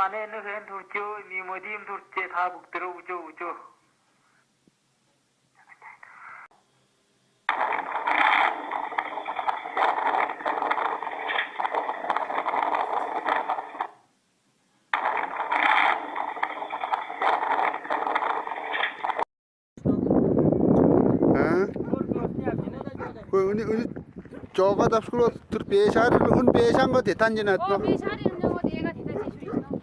산에는 hen 돌죠. 니모디임 돌제 다 북들어 우죠 우죠. Ini coba tapi kalau terbiasa, un biasa nggak ditanjin atau? Oh, biasa di mana dia kan tidak sesuai itu.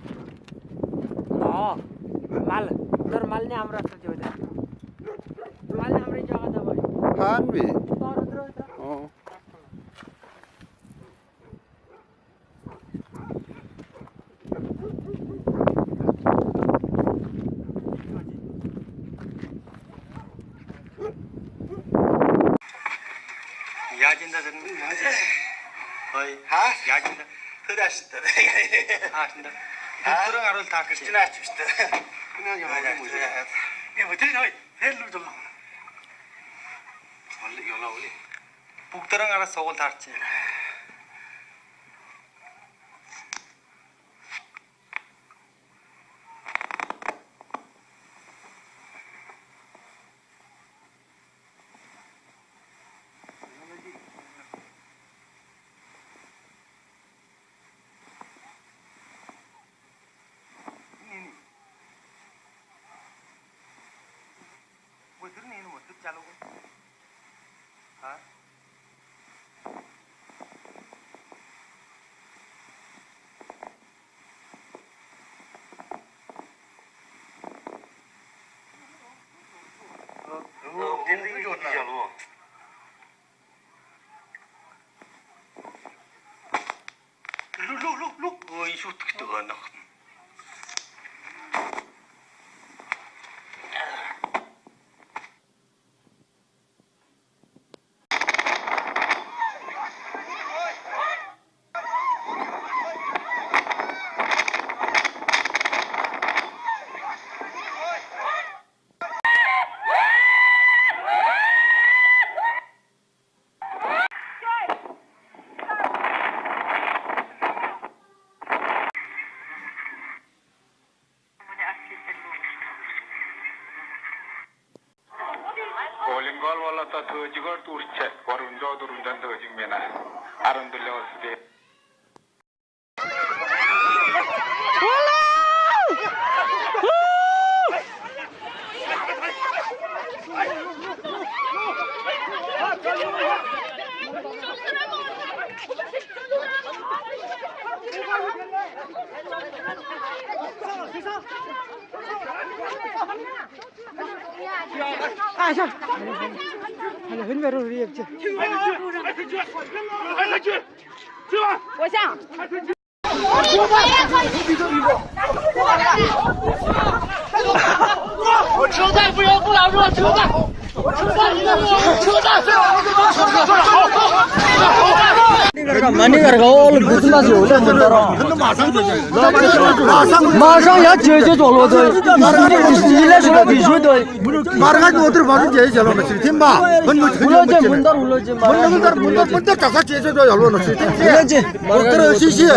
Oh, normalnya amra kerja udah. Normalnya amra jaga dah boy. Han bi. Oh. 야진다 저는 거의 야진다 흐다시다 하신다 북들어 가를 다 그치나 주시다 그냥 영화가 뭐지 이 뭐지 너희 헬로 좀 원래 연락 올리 북들어 가라 속을 닿지 चालू हाँ 룩 이슈 어떻게 뜨거나 Kolingol wala ta thojigor turche warunjo durunjan thojing mena arundulle wasde 아자. 아니 흔배로 리액지. 我想。我车载不要不拦住车载，车载最好好。 많이 가라가 얼른 무슨 맛이 올래 문다라. 마상 야 제제 졸로도. 일에 졸로 비슈도. 말하지 어디로 봐도 제일 잘 오는 팀마. 울어제 문다 울어제 마. 문다 가서 제제도 잘 오는 팀. 울어제. 어디로 시시.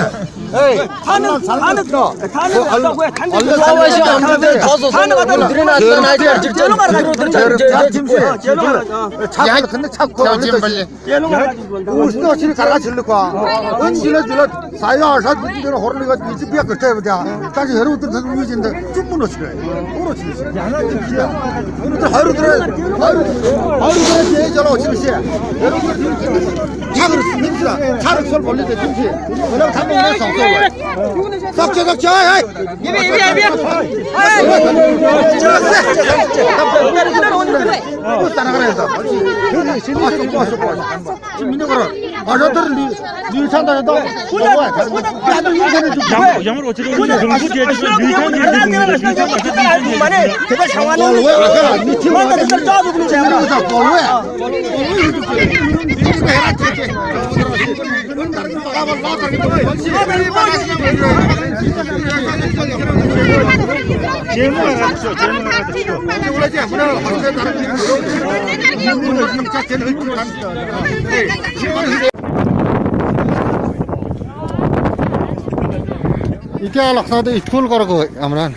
에이 타는 거. 타는 거라고 해. 탄데 좋아하시 않는데 가서 우리는 나타나 이제 직접 들어 팀시. 차 근데 차고 우스도 실 가라 질르고 은질러 질러 사야 사 뒤로 호르리가 뒤지 비야 그때 보자 다시 여러분들 더 유진데 쭉 무너지래 오로 지시 오늘 하루 들어 제일 잘 오시시 여러분들 차를 힘시라 차를 sol 벌리대 팀시 그냥 담배 썩어 썩죠 예비 따라가라서 지금 민영으로 아저들 니 산다에도 야도 인생을 좀 양을 어떻게 정수 제주도 만에 제가 상황은 왜 팀마다 그걸 짜도 그냥 제가 이태알락사도 이tkul 거라고 амран.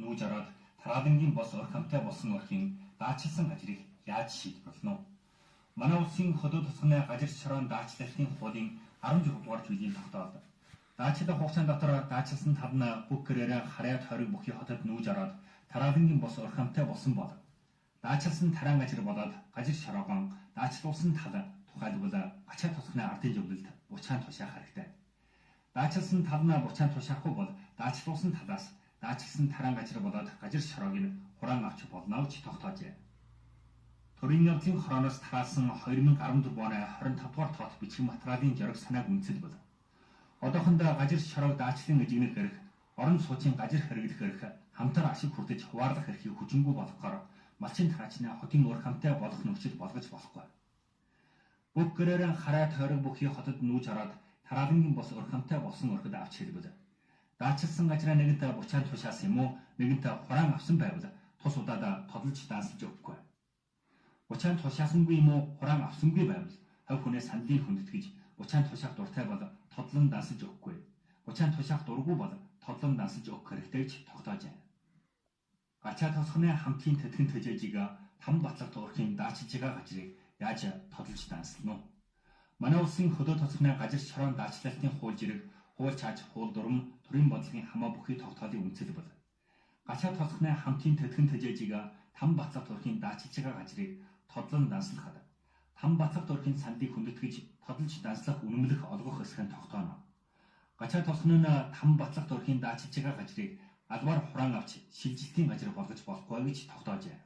Нүүжараад тараадынгийн бос орхамтай болсон орхийн даачилсан ажрыг яаж шийдэх болно? Манай улсын хөдөө тосгоны гажир шороон даачлагын хуудын 16 дугаар зүйлийн тогтоолд даачлагын хугацаанд дотор даачилсан тавна бүх гэрээрээ харьяат хориг бүхий хотод нүүж ороод тараадынгийн бос орхамтай болсон бол даачилсан тараан гажир болоод гажир шороогон даачлуулсан тал тухайлбал ачаа тосгоны ардын зөвлөлд буцаан тушаах хэрэгтэй. Даачилсан талнаа буцаан тушаахгүй бол даачлуулсан талаас даачилсан тараан гажир болоод гажир шороог нь хураан авч болно гэж тогтоожээ. Төрийн явдлын хорооноос тараасан 2014 оны 25 дугаар тоот бичгийн материалын жураг санааг үндэслэл. Одоохондоо гажир шороог даачлалын эжигнэр хэрэг, орон сууцын гажир хэрэглэх хэрэг, хамтар ашиг хүртэж хуваарлах эрхийг хүчингүй болгохоор малчин тараачны хотын өр хамтай болох нөхцөл болгож болохгүй. Бүх гэрээрээ хараа тойрог бүхий хотод нүүж ороод тараалангийн бос өр хамтай болсон орхид авч хэлбэл. Даачилсан гажраа нэгэнтээ буцаан тушаасан юм уу, нэгэнтээ хураан авсан байвал тус удаад тодолж даансалж өгөхгүй. Буцаан тушаасангүй юм уу, хураан авсангүй байвал хав хүнээс сандлыг хүндэтгэж буцаан тушаах дуртай бол тодлон даансалж өгөхгүй. Буцаан тушаах дургүй бол тодлон даансалж өгөх хэрэгтэй гэж тогтоожээ. Гачаа тосгоны хамтын тэтгэн төжөөжийг там батлагт урхийн даачилж байгаа гажрыг яаж тодолж даанслана вэ? Манай улсын хөдөө тосгоны гажир шороон даачлагын хууль жирэг, хууль цааж, хууль дурам, төрийн бодлогын хамаа бүхий тогтоолын үндэслэл бол гачаа тосгоны хамтын тэтгэн төжөөжийг там батлагт урхийн даачилж байгаа гажрыг тодлон даанслахад там батлагт урхийн сандлыг хүндэтгэж тодолж даанслах үнэмлэх олгох хэсгэн тогтооно. Гачаа тосгоны там батлагт урхийн даачилж байгаа гажрыг албаар хураан авч шилжилтийн гажир болгож болохгүй гэж тогтоожээ.